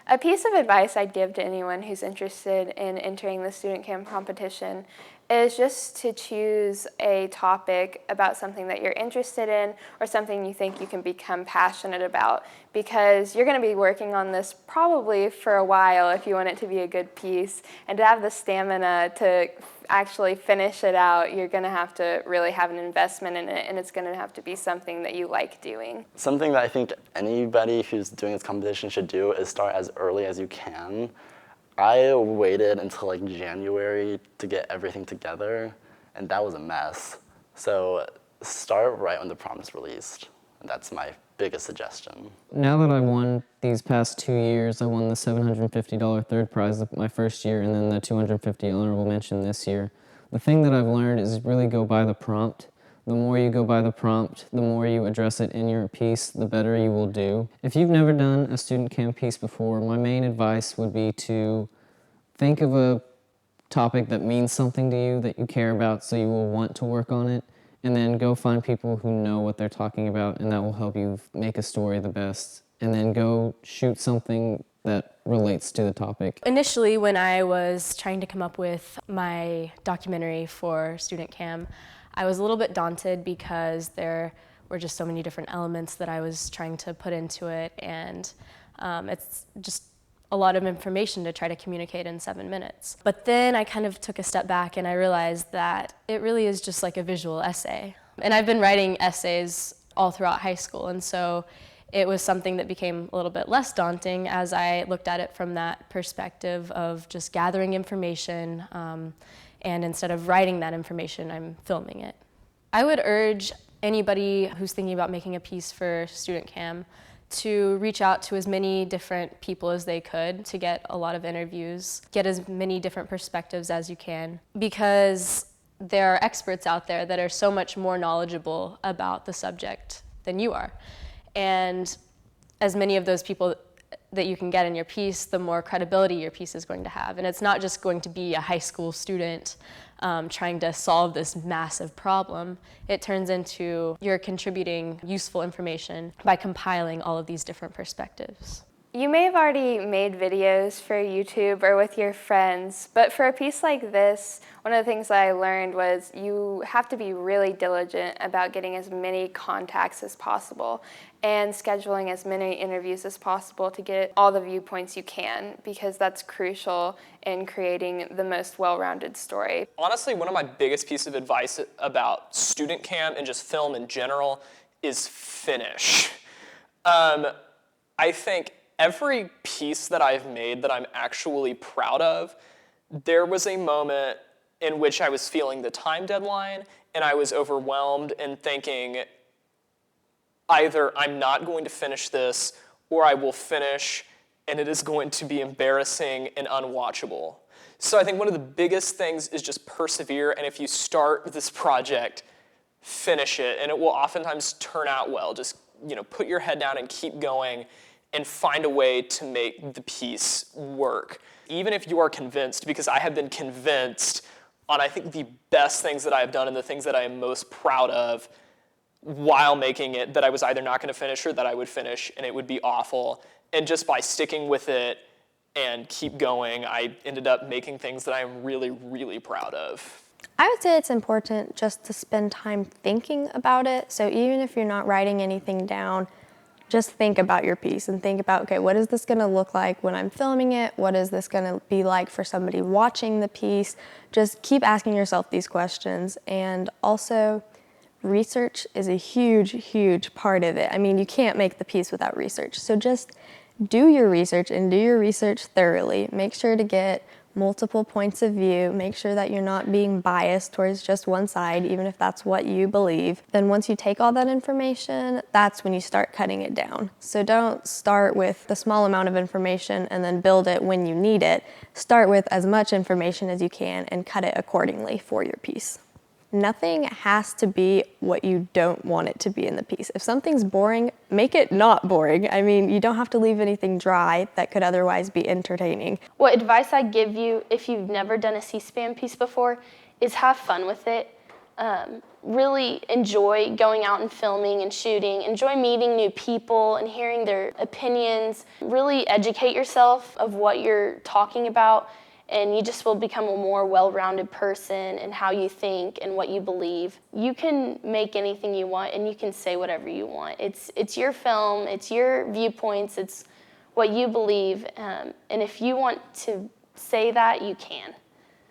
A piece of advice I'd give to anyone who's interested in entering the StudentCam competition is just to choose a topic about something that you're interested in or something you think you can become passionate about, because you're going to be working on this probably for a while if you want it to be a good piece, and to have the stamina to actually finish it out, you're going to have to really have an investment in it, and it's going to have to be something that you like doing. Something that I think anybody who's doing this competition should do is start as early as you can. I waited until like January to get everything together, and that was a mess. So start right when the prompt is released. And that's my biggest suggestion. Now that I won these past 2 years, I won the $750 third prize my first year and then the $250 honorable mention this year. The thing that I've learned is really go by the prompt. The more you go by the prompt, the more you address it in your piece, the better you will do. If you've never done a StudentCam piece before, my main advice would be to think of a topic that means something to you, that you care about, so you will want to work on it, and then go find people who know what they're talking about, and that will help you make a story the best. And then go shoot something that relates to the topic. Initially, when I was trying to come up with my documentary for StudentCam, I was a little bit daunted because there were just so many different elements that I was trying to put into it, and it's just a lot of information to try to communicate in 7 minutes. But then I kind of took a step back and I realized that it really is just like a visual essay. And I've been writing essays all throughout high school, and so it was something that became a little bit less daunting as I looked at it from that perspective of just gathering information, and instead of writing that information, I'm filming it. I would urge anybody who's thinking about making a piece for StudentCam to reach out to as many different people as they could to get a lot of interviews, get as many different perspectives as you can, because there are experts out there that are so much more knowledgeable about the subject than you are. And as many of those people that you can get in your piece, the more credibility your piece is going to have. And it's not just going to be a high school student trying to solve this massive problem. It turns into you're contributing useful information by compiling all of these different perspectives. You may have already made videos for YouTube or with your friends, but for a piece like this, one of the things that I learned was you have to be really diligent about getting as many contacts as possible and scheduling as many interviews as possible to get all the viewpoints you can, because that's crucial in creating the most well-rounded story. Honestly, one of my biggest pieces of advice about StudentCam and just film in general is finish. I think every piece that I've made that I'm actually proud of, there was a moment in which I was feeling the time deadline and I was overwhelmed and thinking, either I'm not going to finish this or I will finish and it is going to be embarrassing and unwatchable. So I think one of the biggest things is just persevere, and if you start this project, finish it, and it will oftentimes turn out well. Just, put your head down and keep going and find a way to make the piece work. Even if you are convinced, because I have been convinced on, I think, the best things that I have done and the things that I am most proud of while making it, that I was either not going to finish or that I would finish and it would be awful. And just by sticking with it and keep going, I ended up making things that I'm really, really proud of. I would say it's important just to spend time thinking about it. So even if you're not writing anything down, just think about your piece and think about, okay, what is this gonna look like when I'm filming it? What is this gonna be like for somebody watching the piece? Just keep asking yourself these questions. And also, research is a huge, huge part of it. I mean, you can't make the piece without research. So just do your research and do your research thoroughly. Make sure to get multiple points of view. Make sure that you're not being biased towards just one side, even if that's what you believe. Then once you take all that information, that's when you start cutting it down. So don't start with the small amount of information and then build it when you need it. Start with as much information as you can and cut it accordingly for your piece. Nothing has to be what you don't want it to be in the piece. If something's boring, make it not boring. I mean, you don't have to leave anything dry that could otherwise be entertaining. What advice I give you if you've never done a C-SPAN piece before is have fun with it. really enjoy going out and filming and shooting, enjoy meeting new people and hearing their opinions, really educate yourself of what you're talking about, and you just will become a more well-rounded person in how you think and what you believe. You can make anything you want and you can say whatever you want. It's your film, it's your viewpoints, it's what you believe, and if you want to say that, you can.